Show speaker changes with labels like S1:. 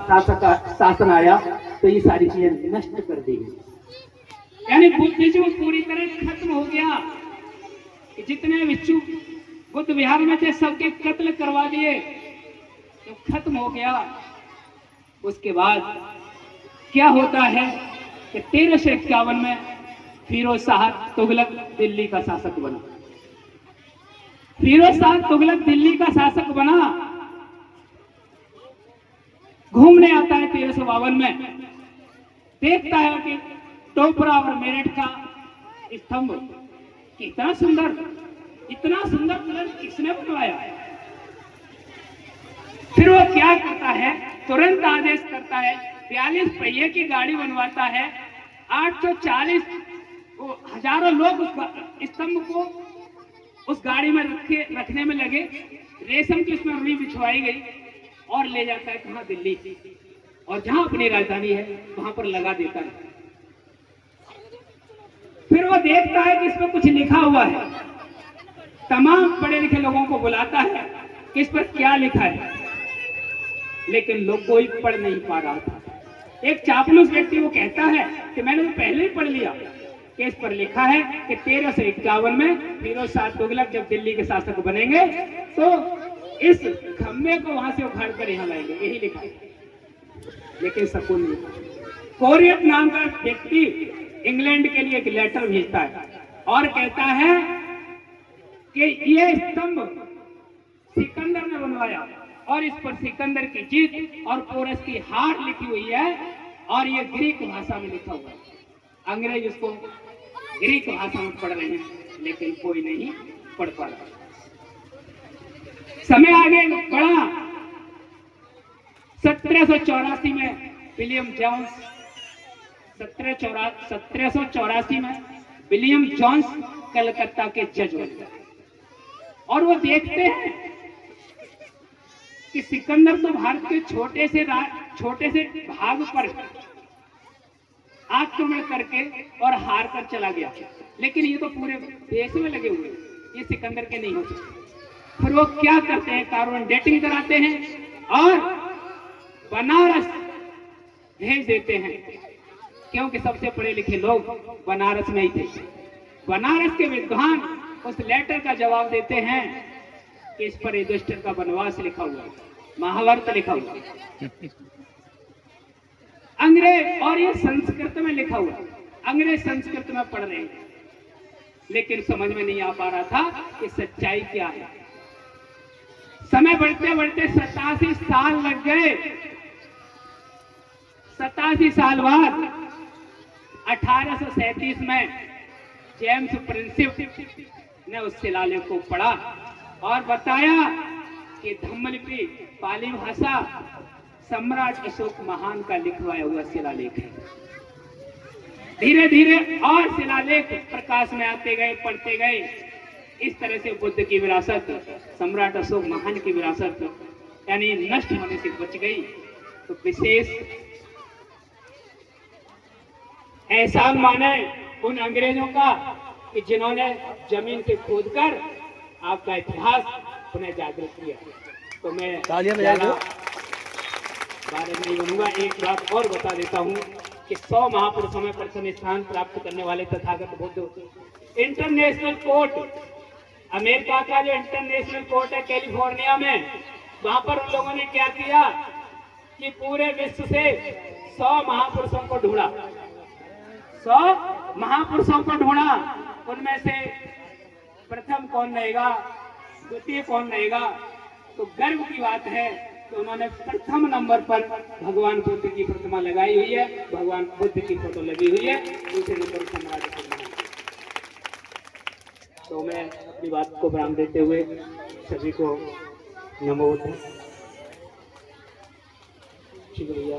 S1: शासन आया तो ये सारी चीजें नष्ट कर दी गई। यानी बुद्धिज्म पूरी तरह खत्म हो गया। जितने भिक्षु बुद्ध विहार में थे सबके कत्ल करवा दिए, तो खत्म हो गया। उसके बाद क्या होता है कि 1351 में फिरोज शाह तुगलक दिल्ली का शासक बना। फिरोज शाह तुगलक दिल्ली का शासक बना, घूमने आता है 1352 में, देखता है कि टोपरा और मेरठ का स्तंभ कितना सुंदर, इतना सुंदर कलर किसने बनवाया। फिर वो क्या करता है, तुरंत आदेश करता है, 42 पहिए की गाड़ी बनवाता है। 840 हजारों लोग उस स्तंभ को उस गाड़ी में रखने में लगे। रेशम की उसमें रुई बिछवाई गई और ले जाता है कहाँ, दिल्ली, और जहां अपनी राजधानी है वहां पर लगा देता है। फिर वो देखता है कि इसमें कुछ लिखा हुआ है। तमाम पढ़े लिखे लोगों को बुलाता है कि इस पर क्या लिखा है, लेकिन लोग कोई पढ़ नहीं पा रहा था। एक चापलूस व्यक्ति वो कहता है कि मैंने तो पहले ही पढ़ लिया कि इस पर लिखा है कि 1351 में फिरोज शाह तुगलक जब दिल्ली के शासक बनेंगे तो इस खम्भे को वहां से उखाड़ कर यहाँ लाएंगे, यही लिखा है। लेकिन सकून नहीं। कोरियत नाम का व्यक्ति इंग्लैंड के लिए एक लेटर भेजता है और कहता है कि ये स्तंभ सिकंदर ने बनवाया और इस पर सिकंदर की जीत और पोरस की हार लिखी हुई है, और ये ग्रीक भाषा में लिखा हुआ है। अंग्रेज उसको ग्रीक भाषा में पढ़ रहे हैं, लेकिन कोई नहीं पढ़ पा रहा। समय आगे बढ़ा। 1784 में विलियम जोन्स 1784 में विलियम जोन्स कलकत्ता के जज बन गए, और वो देखते हैं कि सिकंदर तो भारत के छोटे से भाग पर आक्रमण करके और हार कर चला गया, लेकिन ये तो पूरे देश में लगे हुए, ये सिकंदर के नहीं हो सकते। फिर वो क्या करते हैं, कार्बन डेटिंग कराते हैं और बनारस भेज देते हैं, क्योंकि सबसे पढ़े लिखे लोग बनारस में ही थे। बनारस के विद्वान उस लेटर का जवाब देते हैं कि इस पर युधिष्ठिर का वनवास लिखा हुआ, महाभारत लिखा हुआ, अंग्रेज, और ये संस्कृत में लिखा हुआ। अंग्रेज संस्कृत में पढ़ रहे हैं, लेकिन समझ में नहीं आ पा रहा था कि सच्चाई क्या है। समय बढ़ते बढ़ते 87 साल लग गए। 87 साल बाद 1837 में जेम्स प्रिंसिप ने उस शिलालेख को पढ़ा और बताया कि धम्मलिपि पाली भाषा सम्राट अशोक महान का लिखवाया हुआ शिलालेख है। धीरे धीरे और शिलालेख प्रकाश में आते गए, पढ़ते गए। इस तरह से बुद्ध की विरासत, सम्राट अशोक महान की विरासत यानी नष्ट होने से बच गई। तो विशेष एहसान माने उन अंग्रेजों का कि जिन्होंने जमीन से खोदकर आपका इतिहास पुनः जागृत किया। तो मैं बारे नहीं बनूंगा, एक बात और बता देता हूं कि 100 महापुरुषों में प्रथम स्थान प्राप्त करने वाले Tathagata Buddha international court, America का जो इंटरनेशनल कोर्ट है कैलिफोर्निया में, वहां पर उन लोगों ने क्या किया कि पूरे विश्व से 100 महापुरुषों को ढूंढा। 100 महापुरुषों को ढूंढा, उनमें से प्रथम कौन रहेगा, द्वितीय कौन रहेगा। तो गर्व की बात है कि उन्होंने प्रथम नंबर पर भगवान बुद्ध की प्रतिमा लगाई हुई है, भगवान बुद्ध की फोटो लगी हुई है। दूसरे नंबर सम्राट। तो मैं अपनी बात को विराम देते हुए सभी को नमो बुद्ध। शुक्रिया।